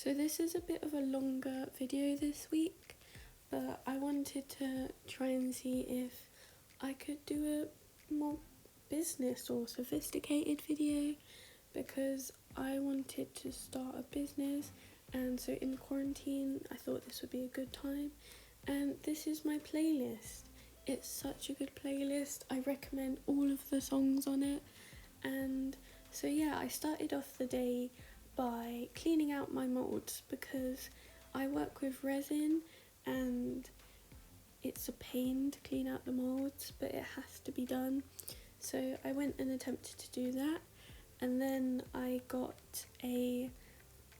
So this is a bit of a longer video this week, but I wanted to try and see if I could do a more business or sophisticated video, because I wanted to start a business, and so in quarantine I thought this would be a good time. And this is my playlist. It's such a good playlist. I recommend all of the songs on it. And so yeah, I started off the day by cleaning out my moulds, because I work with resin and it's a pain to clean out the moulds, but it has to be done. So I went and attempted to do that, and then I got a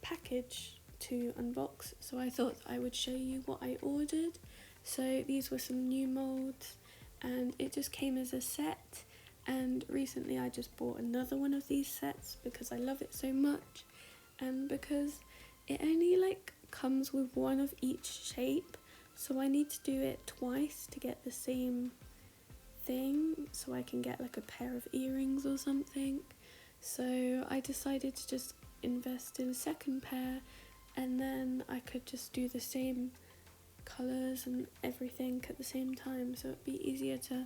package to unbox, so I thought I would show you what I ordered. So these were some new moulds, and it just came as a set, and recently I just bought another one of these sets because I love it so much, and because it only comes with one of each shape, so I need to do it twice to get the same thing, so I can get a pair of earrings or something. So I decided to just invest in a second pair, and then I could just do the same colours and everything at the same time, so it'd be easier to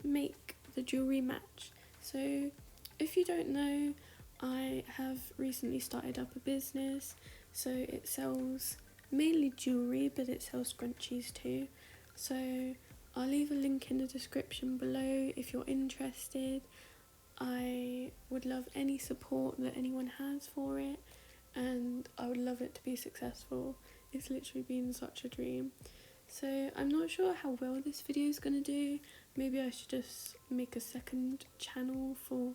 make the jewellery match. So if you don't know, I have recently started up a business, so it sells mainly jewellery, but it sells scrunchies too. So I'll leave a link in the description below if you're interested. I would love any support that anyone has for it, and I would love it to be successful. It's literally been such a dream. So I'm not sure how well this video is going to do. Maybe I should just make a second channel for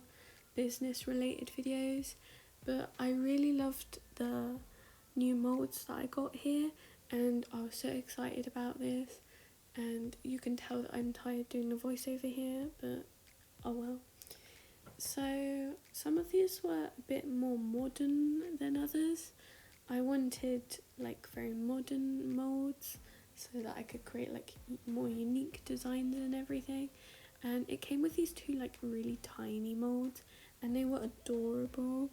business related videos. But I really loved the new molds that I got here, and I was so excited about this. And you can tell that I'm tired doing the voiceover here, but oh well. So some of these were a bit more modern than others. I wanted very modern molds so that I could create more unique designs and everything. And it came with these two really tiny molds, and they were adorable.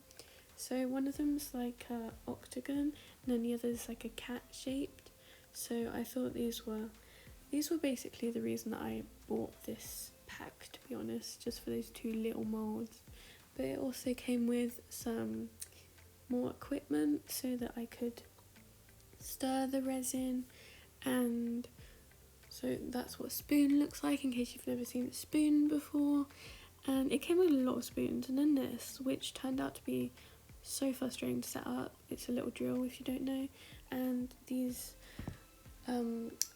So one of them's like a octagon, and then the other's like a cat shaped. So I thought these were basically the reason that I bought this pack, to be honest, just for those two little molds. But it also came with some more equipment so that I could stir the resin, and so that's what a spoon looks like in case you've never seen a spoon before. And it came with a lot of spoons, and then this, which turned out to be so frustrating to set up. It's a little drill if you don't know, and these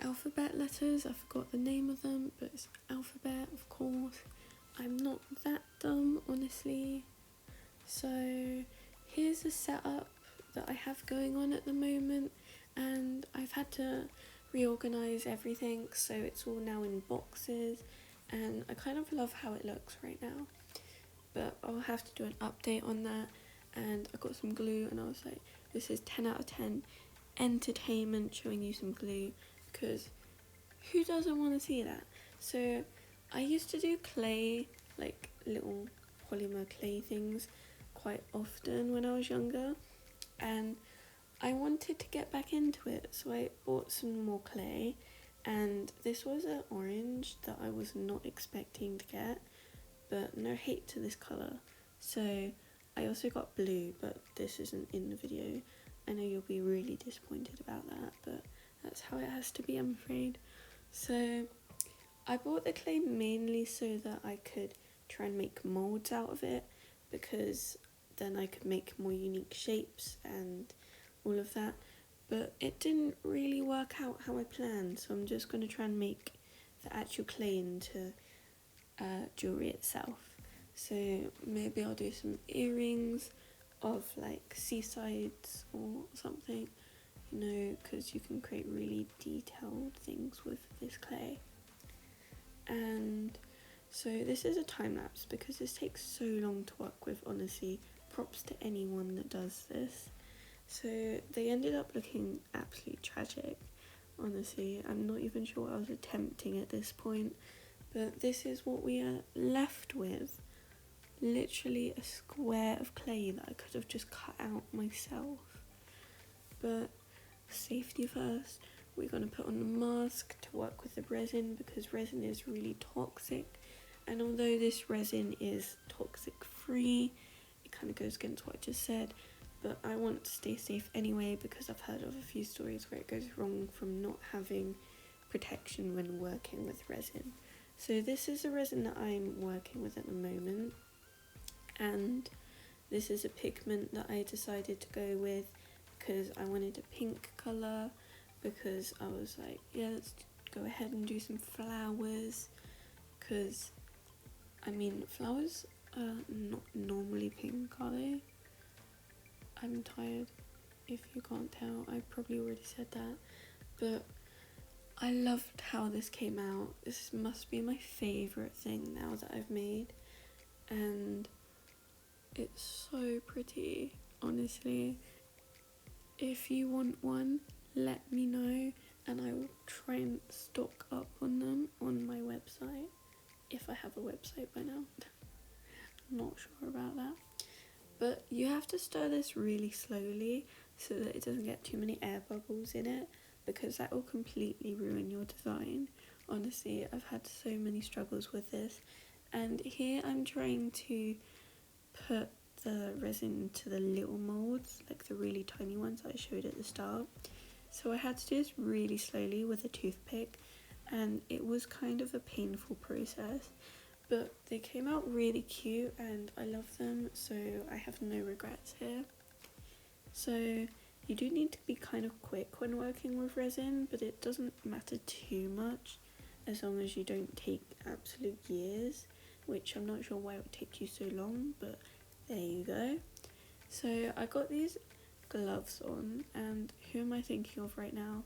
alphabet letters, I forgot the name of them, but it's alphabet, of course. I'm not that dumb, honestly. So here's the setup that I have going on at the moment, and I've had to reorganise everything, so it's all now in boxes, and I kind of love how it looks right now, but I'll have to do an update on that. And I got some glue, and I was like, this is 10 out of 10 entertainment showing you some glue, because who doesn't want to see that? So I used to do clay, little polymer clay things quite often when I was younger, and I wanted to get back into it, so I bought some more clay, and this was an orange that I was not expecting to get, but no hate to this colour. So I also got blue, but this isn't in the video. I know you'll be really disappointed about that, but that's how it has to be, I'm afraid. So I bought the clay mainly so that I could try and make moulds out of it, because then I could make more unique shapes and all of that. But it didn't really work out how I planned, so I'm just going to try and make the actual clay into jewellery itself. So maybe I'll do some earrings of seasides or something, because you can create really detailed things with this clay. And so this is a time lapse because this takes so long to work with, honestly. Props to anyone that does this. So they ended up looking absolutely tragic, honestly. I'm not even sure what I was attempting at this point, but this is what we are left with. Literally a square of clay that I could have just cut out myself. but safety first. We're going to put on a mask to work with the resin because resin is really toxic, and although this resin is toxic free, it kind of goes against what I just said, but I want to stay safe anyway because I've heard of a few stories where it goes wrong from not having protection when working with resin. So this is a resin that I'm working with at the moment, and this is a pigment that I decided to go with because I wanted a pink colour, because I was like, yeah, let's go ahead and do some flowers, because I mean flowers are not normally pink, are they? I'm tired, if you can't tell. I probably already said that, but I loved how this came out. This must be my favourite thing now that I've made, and it's so pretty, honestly. If you want one, let me know and I will try and stock up on them on my website, if I have a website by now. I'm not sure about that. But you have to stir this really slowly so that it doesn't get too many air bubbles in it, because that will completely ruin your design. Honestly, I've had so many struggles with this. And here I'm trying to put the resin to the little molds, like the really tiny ones I showed at the start. So I had to do this really slowly with a toothpick, and it was kind of a painful process, but they came out really cute and I love them, so I have no regrets here. So you do need to be kind of quick when working with resin, but it doesn't matter too much as long as you don't take absolute years, which I'm not sure why it would take you so long, but there you go. So I got these gloves on, and who am I thinking of right now?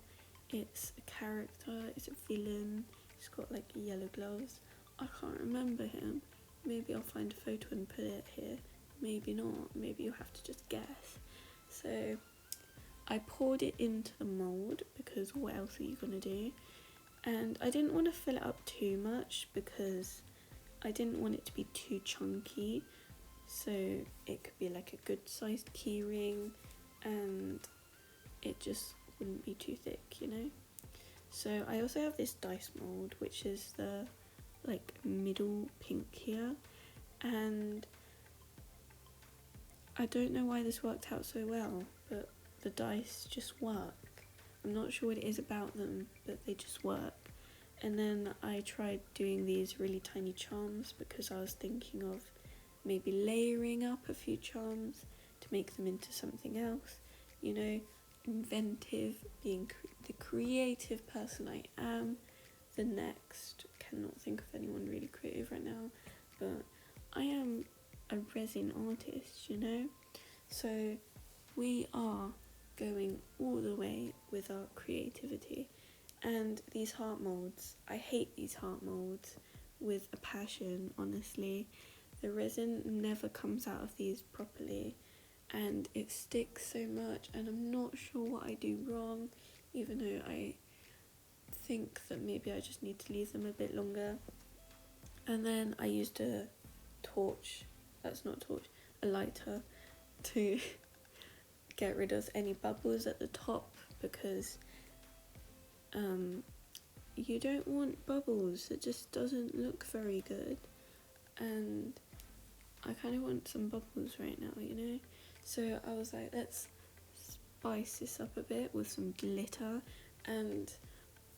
It's a character, it's a villain, he's got like yellow gloves. I can't remember him. Maybe I'll find a photo and put it here. Maybe not, maybe you'll have to just guess. So I poured it into the mould because what else are you gonna do? And I didn't want to fill it up too much because I didn't want it to be too chunky, so it could be like a good sized keyring and it just wouldn't be too thick, you know. So I also have this dice mold, which is the like middle pink here, and I don't know why this worked out so well, but the dice just work. I'm not sure what it is about them, but they just work. And then I tried doing these really tiny charms because I was thinking of maybe layering up a few charms to make them into something else, you know, inventive, being the creative person I am. The next, cannot think of anyone really creative right now, but I am a resin artist, you know. So we are going all the way with our creativity. And these heart molds, I hate these heart molds with a passion, honestly. The resin never comes out of these properly and it sticks so much, and I'm not sure what I do wrong, even though I think that maybe I just need to leave them a bit longer. And then I used a lighter to get rid of any bubbles at the top, because you don't want bubbles, it just doesn't look very good, and I kind of want some bubbles right now, you know. So I was like, let's spice this up a bit with some glitter, and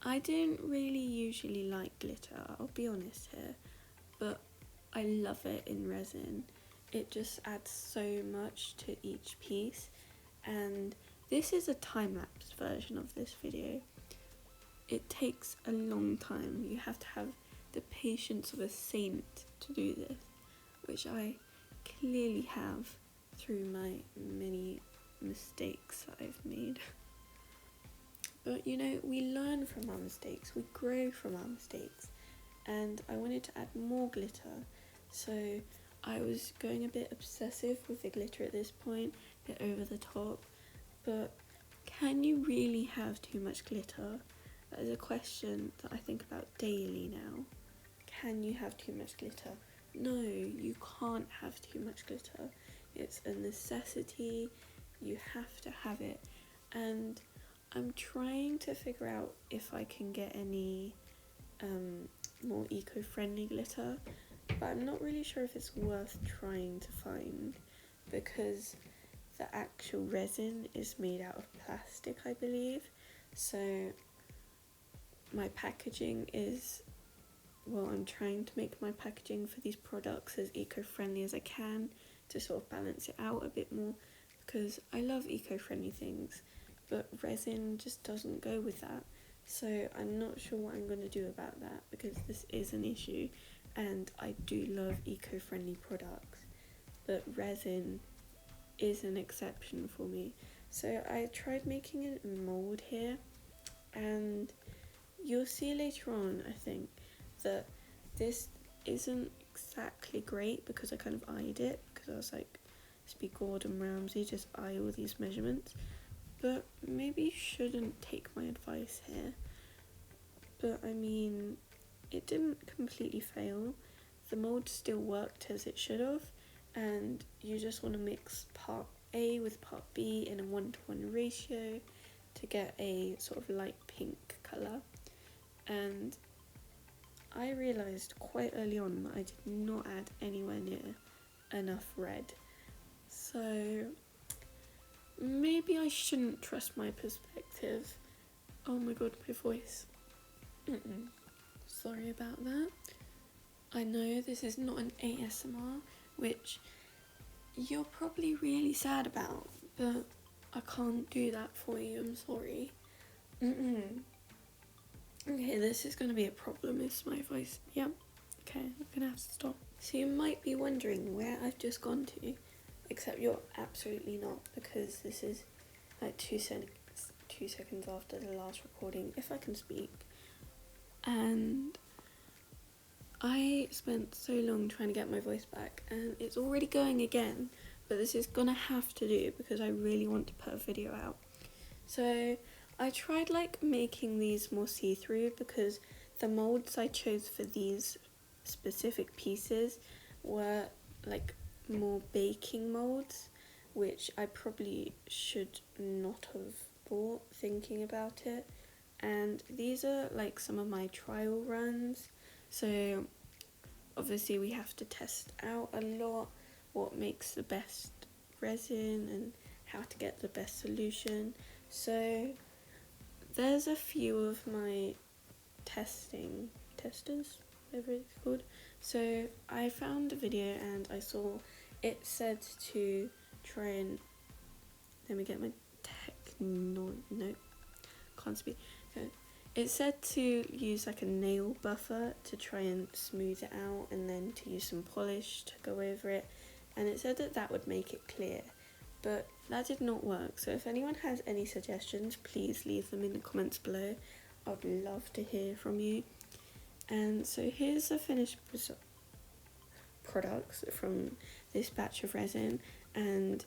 I don't really usually like glitter, I'll be honest here, but I love it in resin. It just adds so much to each piece, and this is a time-lapse version of this video. It takes a long time. You have to have the patience of a saint to do this, which I clearly have through my many mistakes that I've made. But you know, we learn from our mistakes, we grow from our mistakes, and I wanted to add more glitter, so I was going a bit obsessive with the glitter at this point, a bit over the top. But can you really have too much glitter? That is a question that I think about daily now. Can you have too much glitter? No, you can't have too much glitter. It's a necessity, you have to have it. and I'm trying to figure out if I can get any more eco-friendly glitter, but I'm not really sure if it's worth trying to find because the actual resin is made out of plastic, I believe. So my packaging is, well, I'm trying to make my packaging for these products as eco-friendly as I can to sort of balance it out a bit more, because I love eco-friendly things, but resin just doesn't go with that. So I'm not sure what I'm going to do about that, because this is an issue and I do love eco-friendly products, but resin is an exception for me. So I tried making a mold here, and you'll see later on, I think, that this isn't exactly great because I kind of eyed it, because I was like, this be Gordon Ramsay, just eye all these measurements. But maybe you shouldn't take my advice here. But I mean, it didn't completely fail. The mold still worked as it should have, and you just want to mix part A with part B in a 1-to-1 ratio to get a sort of light pink colour. And I realised quite early on that I did not add anywhere near enough red. So maybe I shouldn't trust my perspective. Oh my god, my voice. Sorry about that. I know this is not an ASMR, which you're probably really sad about, but I can't do that for you, I'm sorry. Okay, this is going to be a problem, is my voice. Yep. Okay, I'm going to have to stop. So you might be wondering where I've just gone to, except you're absolutely not, because this is like 2 seconds after the last recording, if I can speak. And I spent so long trying to get my voice back, and it's already going again, but this is gonna have to do because I really want to put a video out. So I tried like making these more see-through, because the molds I chose for these specific pieces were like more baking molds, which I probably should not have bought thinking about it. And these are like some of my trial runs, so obviously we have to test out a lot what makes the best resin and how to get the best solution. So there's a few of my testers, whatever it's called. So I found a video and I saw it said to try and, let me get my can't speak. It said to use like a nail buffer to try and smooth it out, and then to use some polish to go over it, and it said that that would make it clear, but that did not work. So if anyone has any suggestions, please leave them in the comments below. I'd love to hear from you. And so here's the finished products from this batch of resin, and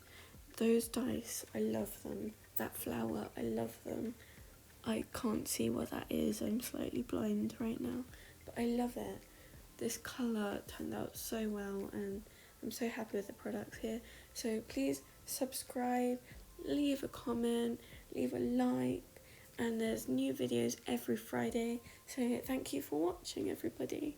those dice, I love them. That flower, I love them. I can't see what that is, I'm slightly blind right now, but I love it. This colour turned out so well, and I'm so happy with the products here. So please subscribe, leave a comment, leave a like, and there's new videos every Friday. So thank you for watching, everybody.